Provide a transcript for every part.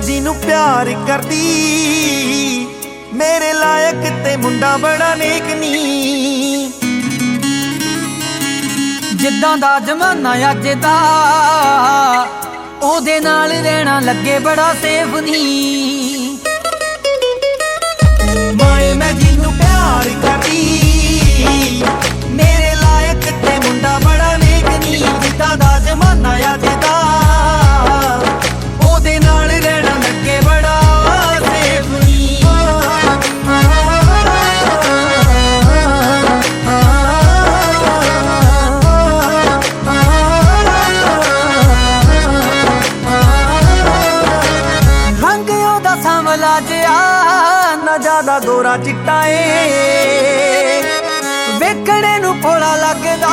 ਜਿਹਨੂੰ ਪਿਆਰ ਕਰਦੀ ਮੇਰੇ ਲਾਇਕ ਤੇ ਮੁੰਡਾ ਬੜਾ ਨੇਕ ਨੀ। ਜਿੱਦਾਂ ਦਾ ਜ਼ਮਾਨਾ ਅੱਜ ਦਾ ਉਹਦੇ ਨਾਲ ਰਹਿਣਾ ਲੱਗੇ ਬੜਾ ਸੇਫ ਨੀ। ਮਾਏ ਮੈਂ ਜਿਹਨੂੰ ਪਿਆਰ ਕਰਦੀ ਮੇਰੇ ਲਾਇਕ ਤੇ ਮੁੰਡਾ ਬੜਾ ਨੇਕ ਨੀ। ਜਿੱਦਾਂ ਦਾ ਜ਼ਮਾਨਾ ਅੱਜ ਦਾ ਉਹਦੇ ਨਾਲ ਰਹਿਣਾ ਲੱਗੇ ਬੜਾ ਸੇਫ ਨੀ। ਰੰਗ ਉਹਦਾ ਸਾਂਵਲਾ ਜਿਹਾ ਨਾ ਜ਼ਿਆਦਾ ਗੋਰਾ ਚਿੱਟਾ ਏ, ਵੇਖਣੇ ਨੂੰ ਭੋਲਾ ਲੱਗਦਾ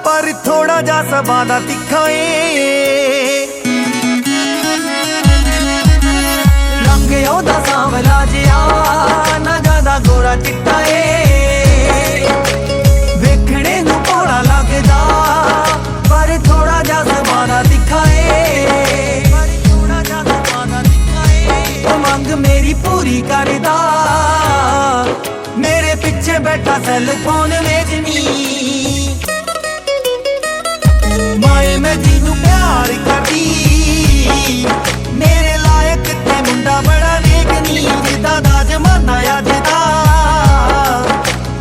ਪਰ ਥੋੜਾ ਜਿਹਾ ਸੁਭਾਅ ਦਾ ਤਿੱਖਾ ਏ। ਰੰਗ ਉਹਦਾ ਸਾਂਵਲਾ ਜਿਹਾ ਨਾ ਜ਼ਿਆਦਾ ਗੋਰਾ ਚਿੱਟਾ ਏ, ਵੇਖਣੇ ਨੂੰ ਭੋਲਾ ਲੱਗਦਾ ਪਰ ਥੋੜਾ ਜਿਹਾ ਸੁਭਾਅ ਦਾ ਤਿੱਖਾ ਏ। ਉਹ ਮੰਗ ਮੇਰੀ ਪੂਰੀ ਕਰਦਾ ਮੇਰੇ ਪਿੱਛੇ ਬੈਠਾ ਸੈੱਲ ਫੋਨ ਵੇਚਣੀ। ਮਾਏ ਮੈਂ ਜਿਹਨੂੰ ਪਿਆਰ ਕਰਦੀ ਮੇਰੇ ਲਾਇਕ ਤੇ ਮੁੰਡਾ ਬੜਾ ਨੇਕ ਨੀ। ਜਿੱਦਾਂ ਦਾ ਜ਼ਮਾਨਾ ਅੱਜ ਦਾ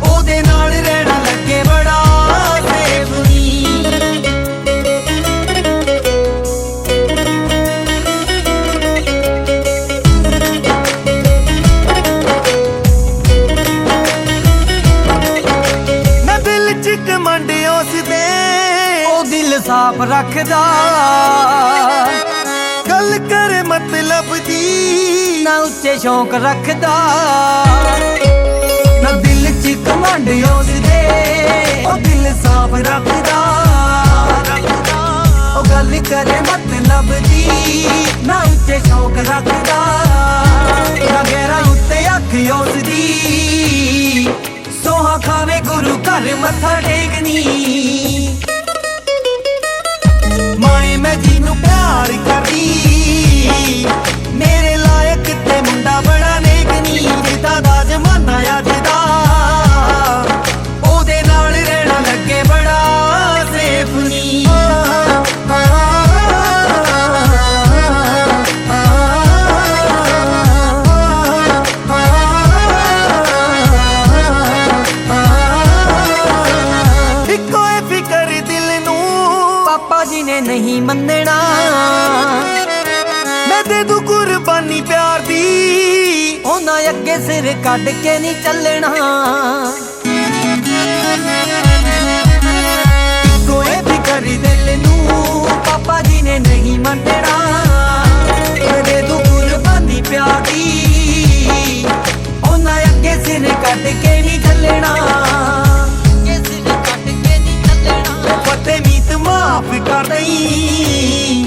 ਉਹਦੇ ਨਾਲ ਰਹਿਣਾ ਲੱਗੇ ਬੜਾ ਸੇਫ ਨੀ। ਮੈਂ ਦਿਲ ਚ ਕਮੰਡ ਉਸਦੇ ਉਹ ਦਿਲ ਸਾਫ਼ ਰੱਖਦਾ ਗੱਲ ਕਰੇ ਮਤਲਬ ਦੀ ਨਾ ਉੱਚੇ ਸ਼ੌਂਕ ਰੱਖਦਾ। ਨਾ ਦਿਲ ਚ ਕਮੰਡ ਉਸਦੇ ਉਹ ਦਿਲ ਸਾਫ਼ ਰੱਖਦਾ। ਉਹ ਗੱਲ ਕਰੇ ਮਤਲਬ ਦੀ ਨਾ ਉੱਚੇ ਸ਼ੌਂਕ ਰੱਖਦਾ। ਨਾ ਗਹਿਰਾ ਉੱਤੇ ਅੱਖ ਉਸਦੀ ਸੋਹਾ ਖਾਵੇ ਗੁਰੂ ਘਰ ਮੱਥਾ ਟੇਕਣੀ। ਮਾਏ ਮੈਂ ਜਿਹਨੂੰ ਪਿਆਰ ਕਰਦੀ ਮੇਰੇ ਲਾਇਕ ਤੇ ਮੁੰਡਾ ਬੜਾ ਨੇਕ ਨੀ। ਜਿੱਦਾਂ ਦਾ ਜ਼ਮਾਨਾ ਅੱਜ ਦਾ ਉਹਦੇ ਨਾਲ ਰਹਿਣਾ ਲੱਗੇ ਬੜਾ ਸੇਫ ਨੀ। ਇੱਕੋ ਏ ਫਿਕਰ ਦਿਲ ਨੂੰ ਪਾਪਾ ਜੀ ਨੇ ਨਹੀਂ ਮੰਨਣਾ ਮੈਂ ਦੇ ਦੂ ਕੁਰਬਾਨੀ ਪਿਆਰ ਦੀ। ਉਹਨਾਂ ਅੱਗੇ ਸਿਰ ਕੱਢ ਕੇ ਨਹੀਂ ਚੱਲਣਾ। ਕੋਏ ਫਿਕਰ ਦਿਲ ਨੂੰ ਪਾਪਾ ਜੀ ਨੇ ਨਹੀਂ ਮੰਨਣਾ ਮੈਂ ਦੇ ਦੂ ਕੁਰਬਾਨੀ ਪਿਆਰ ਦੀ। ਉਹਨਾਂ ਅੱਗੇ ਸਿਰ ਕੱਢ ਕੇ ਨਹੀਂ ਚੱਲਣਾ। ਅੱਗੇ ਸਿਰ ਕੱਢ ਕੇ ਨਹੀਂ ਚੱਲਣਾ। ਫਤਿਹ ਮੀਤ ਮਾਫ ਕਰ ਦਈ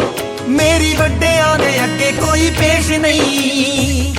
ਮੇਰੀ ਵੱਡਿਆਂ ਦੇ ਅੱਗੇ ਕੋਈ ਪੇਸ਼ ਨਹੀਂ।